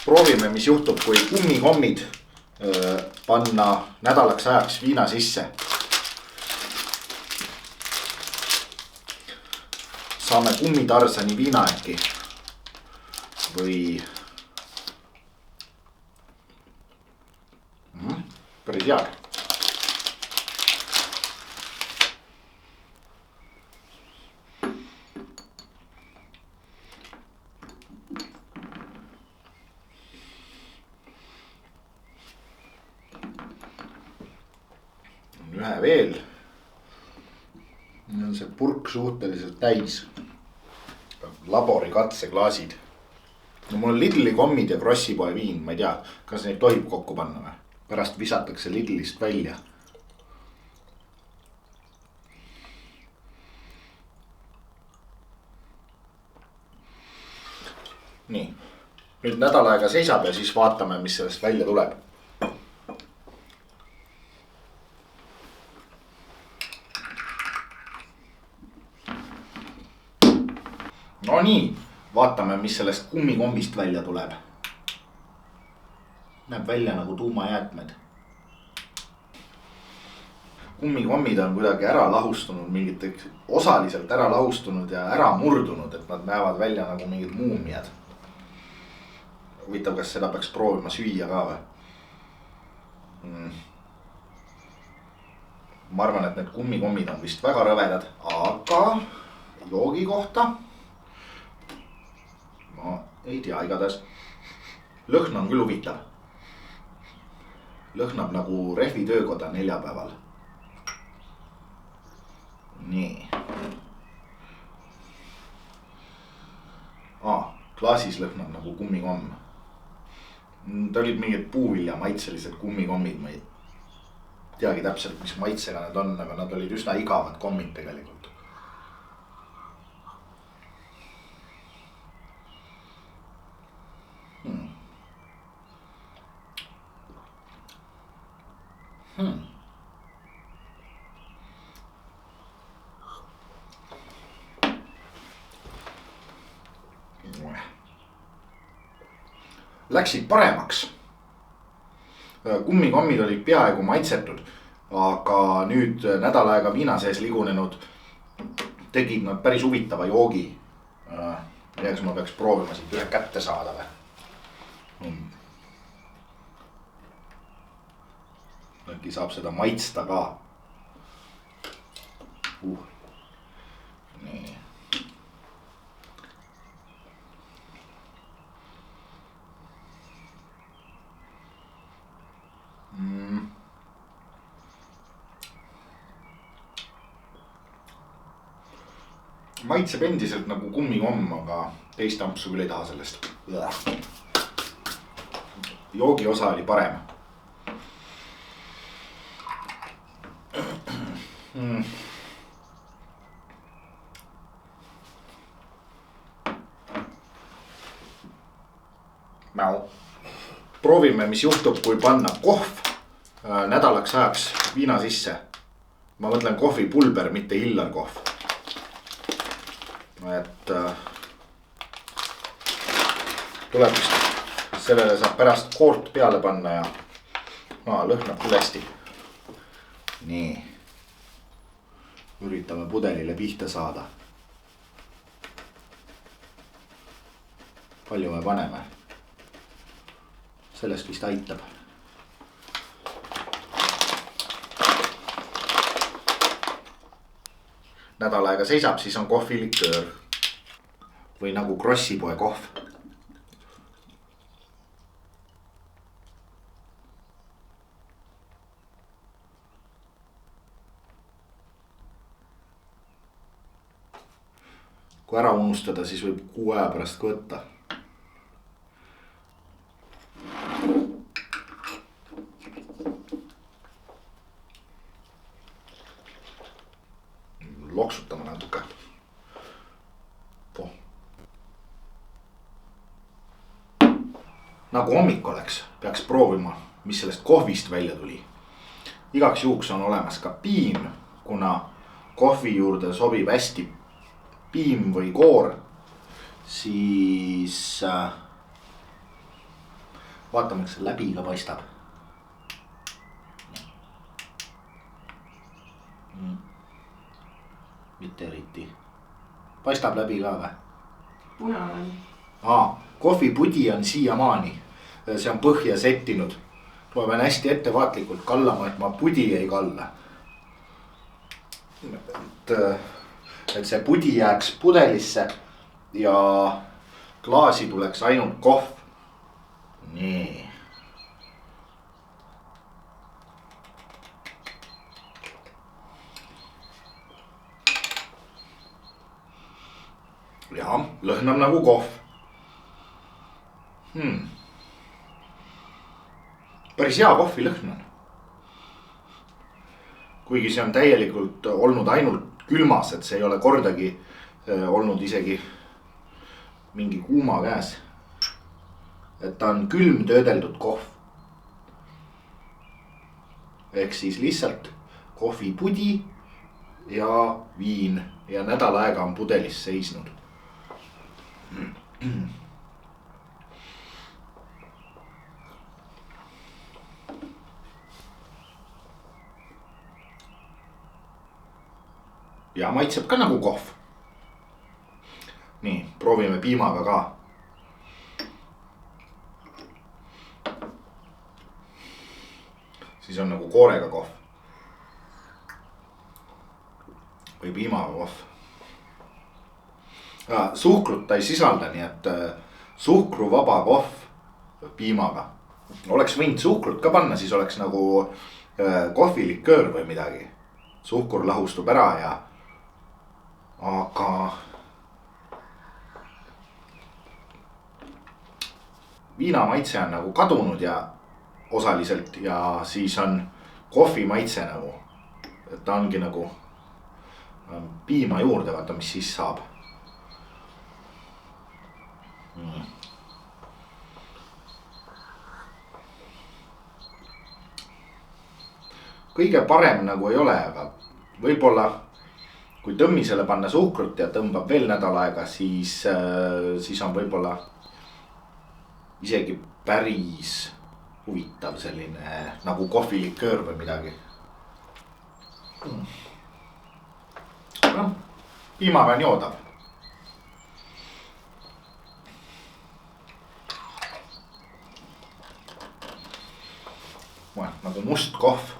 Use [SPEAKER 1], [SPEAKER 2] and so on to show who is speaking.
[SPEAKER 1] proovime, mis juhtub, kui kummikommid panna nädalaks ajaks viina sisse. Saame kummitarsani viina äkki või päris head. Ühe veel. On see purk suhteliselt täis. Labori katseklaasid. No mul on Lidli kommid ja Krossipoe viin, ma ei tea, kas neid tohib kokku panna või? Pärast visatakse Lidlist välja. Nii, nüüd nädal aega seisab ja siis vaatame, mis sellest välja tuleb. No nii, vaatame, mis sellest kummikommist välja tuleb. Näeb välja nagu tuumajäätmed. Kummikommid on kuidagi ära lahustunud, mingiteks osaliselt ära lahustunud ja ära murdunud, et nad näevad välja nagu mingid muumiad. Huvitav, kas seda peaks proovima süüa ka või? Ma arvan, et need kummikommid on vist väga rõvedad, aga joogi kohta ma ei tea, igatahes lõhn on küll huvitav. Lõhnab nagu Rehvi töökoda neljapäeval. Nii. Klaasis lõhnab nagu kummikomm. Ta olid mingid puuvilja maitselised kummikommid. Ma ei teagi täpselt, mis maitsega need on, aga nad olid üsna igavad kommid tegelikult. Läksid paremaks. Kummikommid olid peaaegu maitsetud, aga nüüd nädal aega viina sees ligunenud tegid nad päris huvitava joogi. Kas ma peaks proovima siit ühe kätte saada või? Äkki saab seda maitsta ka. Nii. Maitseb endiselt nagu kummikomm, aga teist ampsu küll ei taha sellest. Joogi osa oli parem. Proovime, mis juhtub, kui panna kohv nädalaks ajaks viina sisse. Ma mõtlen kohvipulber, mitte Hillar kohv. Et tuleb vist, sellele saab pärast koort peale panna ja lõhnab küll hästi. Nii. Üritame pudelile pihta saada. Palju me paneme? Sellest vist aitab. Nädal aega seisab, siis on kohviliköör. Või nagu Krossipoe kohv. Kui ära unustada, siis võib 6 aja pärast ka võtta. Loksutama natuke. Nagu hommik oleks, peaks proovima, mis sellest kohvist välja tuli. Igaks juhuks on olemas ka piim, kuna kohvi juurde sobib hästi piim või koor, siis vaatame, kas see läbi ka paistab. Mitte eriti. Paistab läbi ka või?
[SPEAKER 2] Punane.
[SPEAKER 1] Kohvipudi on siiamaani. See on põhja settinud. Ma pean hästi ettevaatlikult kallama, et ma pudi ei kalla. Et see pudi jääks pudelisse ja klaasi tuleks ainult kohv. Nii. Ja, lõhnab nagu kohv. Päris hea kohvi lõhn on. Kuigi see on täielikult olnud ainult külmas, et see ei ole kordagi olnud isegi mingi kuuma käes. Et ta on külm töödeldud kohv. Ehk siis lihtsalt kohvipudi ja viin ja nädal aega on pudelis seisnud. Ja maitseb ka nagu kohv. Nii, proovime piimaga ka. Siis on nagu koorega kohv. Või piimaga kohv. Suhkrut ta ei sisalda, nii et suhkruvaba kohv piimaga. Oleks võinud suhkrut ka panna, siis oleks nagu kohviliköör või midagi. Suhkur lahustub ära ja aga viina maitse on nagu kadunud ja osaliselt ja siis on kohvi maitse nagu, et ta ongi nagu piima juurde, vaata mis siis saab. Kõige parem nagu ei ole, aga võib-olla kui tõmmisele panna suhkrut ja tõmbab veel nädal aega, siis on võib-olla isegi päris huvitav selline nagu kohviliköör või midagi. No, piimaga on joodav. Nagu must kohv.